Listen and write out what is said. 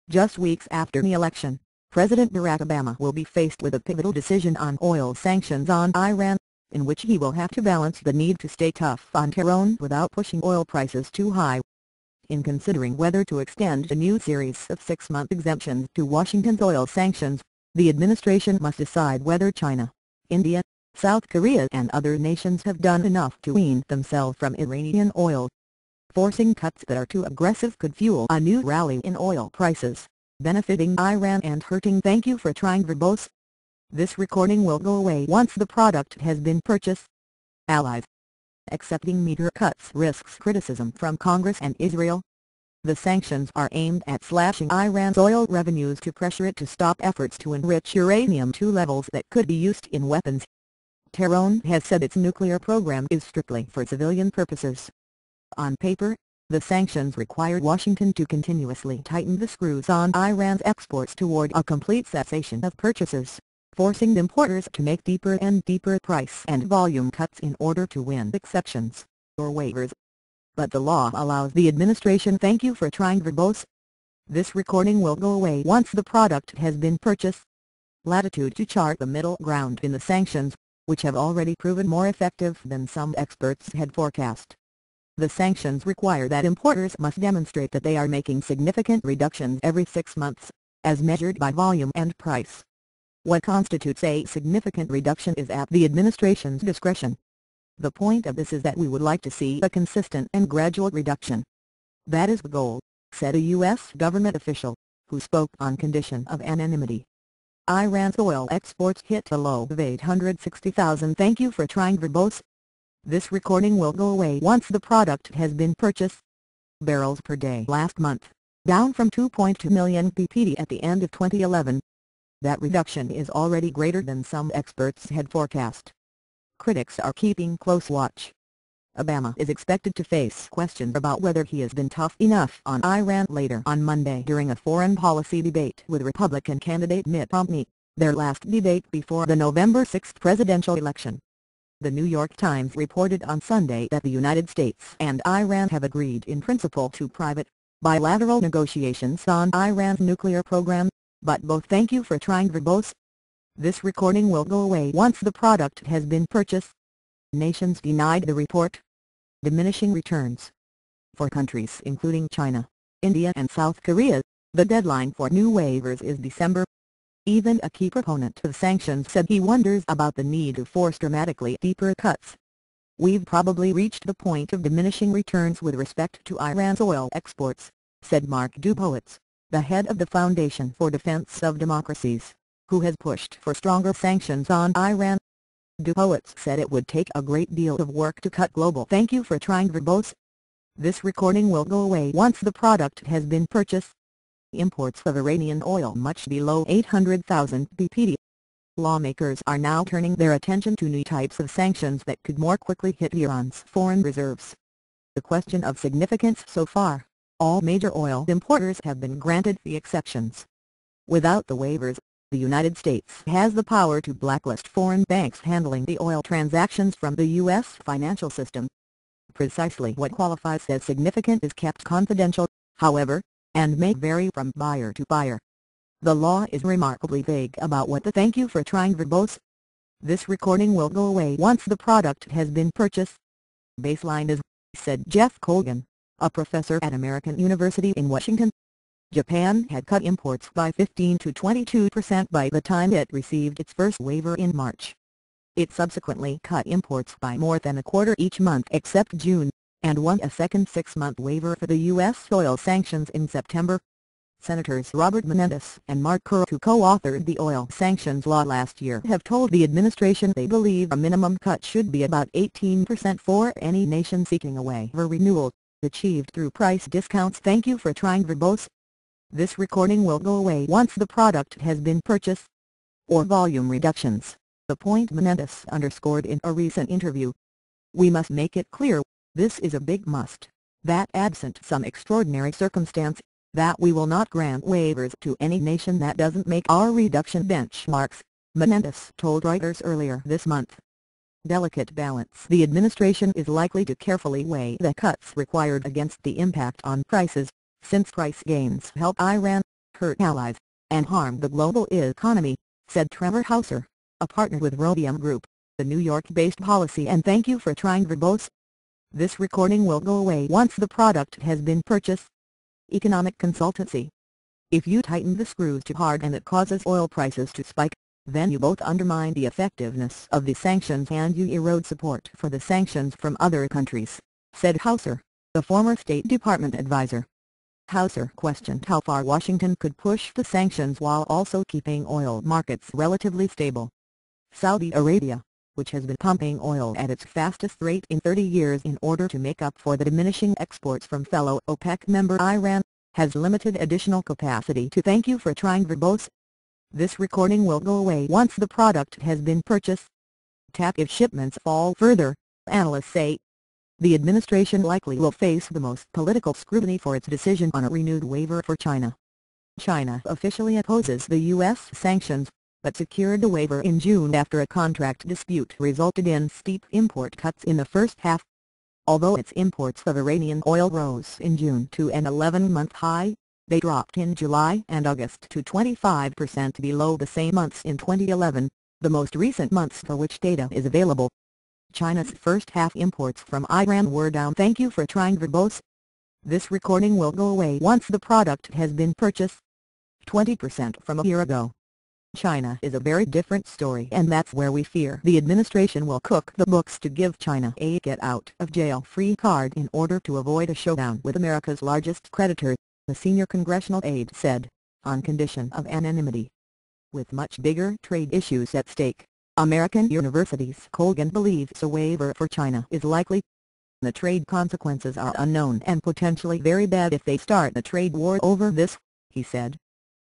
Just weeks after the election, President Barack Obama will be faced with a pivotal decision on oil sanctions on Iran, in which he will have to balance the need to stay tough on Tehran without pushing oil prices too high. In considering whether to extend a new series of 6-month exemptions to Washington's oil sanctions, the administration must decide whether China, India, South Korea and other nations have done enough to wean themselves from Iranian oil. Forcing cuts that are too aggressive could fuel a new rally in oil prices, benefiting Iran and hurting. Thank you for trying verbose. This recording will go away once the product has been purchased. Allies. Accepting meter cuts risks criticism from Congress and Israel. The sanctions are aimed at slashing Iran's oil revenues to pressure it to stop efforts to enrich uranium to levels that could be used in weapons. Tehran has said its nuclear program is strictly for civilian purposes. On paper, the sanctions require Washington to continuously tighten the screws on Iran's exports toward a complete cessation of purchases, forcing importers to make deeper and deeper price and volume cuts in order to win exceptions, or waivers. But the law allows the administration. Thank you for trying verbose. This recording will go away once the product has been purchased. Latitude to chart the middle ground in the sanctions, which have already proven more effective than some experts had forecast. The sanctions require that importers must demonstrate that they are making significant reductions every 6 months, as measured by volume and price. What constitutes a significant reduction is at the administration's discretion. The point of this is that we would like to see a consistent and gradual reduction. That is the goal, said a U.S. government official, who spoke on condition of anonymity. Iran's oil exports hit a low of 860,000. Thank you for trying verbose. This recording will go away once the product has been purchased. Barrels per day last month, down from 2.2 million ppd at the end of 2011. That reduction is already greater than some experts had forecast. Critics are keeping close watch. Obama is expected to face questions about whether he has been tough enough on Iran later on Monday during a foreign policy debate with Republican candidate Mitt Romney, their last debate before the November 6 presidential election. The New York Times reported on Sunday that the United States and Iran have agreed in principle to private, bilateral negotiations on Iran's nuclear program, but both. Thank you for trying verbose. This recording will go away once the product has been purchased. Nations denied the report. Diminishing returns. For countries including China, India and South Korea, the deadline for new waivers is December. Even a key proponent of sanctions said he wonders about the need to force dramatically deeper cuts. We've probably reached the point of diminishing returns with respect to Iran's oil exports, said Mark Dubowitz, the head of the Foundation for Defense of Democracies, who has pushed for stronger sanctions on Iran. Dubowitz said it would take a great deal of work to cut global. Thank you for trying verbose. This recording will go away once the product has been purchased. Imports of Iranian oil much below 800,000 ppd. Lawmakers are now turning their attention to new types of sanctions that could more quickly hit Iran's foreign reserves. The question of significance so far, all major oil importers have been granted the exceptions. Without the waivers, the United States has the power to blacklist foreign banks handling the oil transactions from the U.S. financial system. Precisely what qualifies as significant is kept confidential, however, and may vary from buyer to buyer. The law is remarkably vague about what the. Thank you for trying verbose. This recording will go away once the product has been purchased. Baseline is, said Jeff Colgan, a professor at American University in Washington. Japan had cut imports by 15 to 22% by the time it received its first waiver in March. It subsequently cut imports by more than a quarter each month except June, and won a second 6-month waiver for the U.S. oil sanctions in September. Senators Robert Menendez and Mark Kerr, who co-authored the oil sanctions law last year, have told the administration they believe a minimum cut should be about 18% for any nation seeking a waiver renewal, achieved through price discounts. Thank you for trying verbose. This recording will go away once the product has been purchased. Or volume reductions, the point Menendez underscored in a recent interview. We must make it clear, this is a big must, that absent some extraordinary circumstance, that we will not grant waivers to any nation that doesn't make our reduction benchmarks, Menendez told Reuters earlier this month. Delicate balance. The administration is likely to carefully weigh the cuts required against the impact on prices, since price gains help Iran, hurt allies, and harm the global economy, said Trevor Hauser, a partner with Rhodium Group, the New York-based policy and thank you for trying verbose. This recording will go away once the product has been purchased. Economic consultancy. If you tighten the screws too hard and it causes oil prices to spike, then you both undermine the effectiveness of the sanctions and you erode support for the sanctions from other countries, said Hauser, the former State Department advisor. Hauser questioned how far Washington could push the sanctions while also keeping oil markets relatively stable. Saudi Arabia, which has been pumping oil at its fastest rate in 30 years in order to make up for the diminishing exports from fellow OPEC member Iran, has limited additional capacity to thank you for trying verbose. This recording will go away once the product has been purchased. Tap if shipments fall further, analysts say. The administration likely will face the most political scrutiny for its decision on a renewed waiver for China. China officially opposes the U.S. sanctions, but secured a waiver in June after a contract dispute resulted in steep import cuts in the first half. Although its imports of Iranian oil rose in June to an 11-month high, they dropped in July and August to 25% below the same months in 2011, the most recent months for which data is available. China's first-half imports from Iran were down. Thank you for trying verbose. This recording will go away once the product has been purchased. 20% from a year ago. China is a very different story and that's where we fear the administration will cook the books to give China a get-out-of-jail-free card in order to avoid a showdown with America's largest creditor, the senior congressional aide said, on condition of anonymity. With much bigger trade issues at stake, American University's Colgan believes a waiver for China is likely. The trade consequences are unknown and potentially very bad if they start a trade war over this, he said.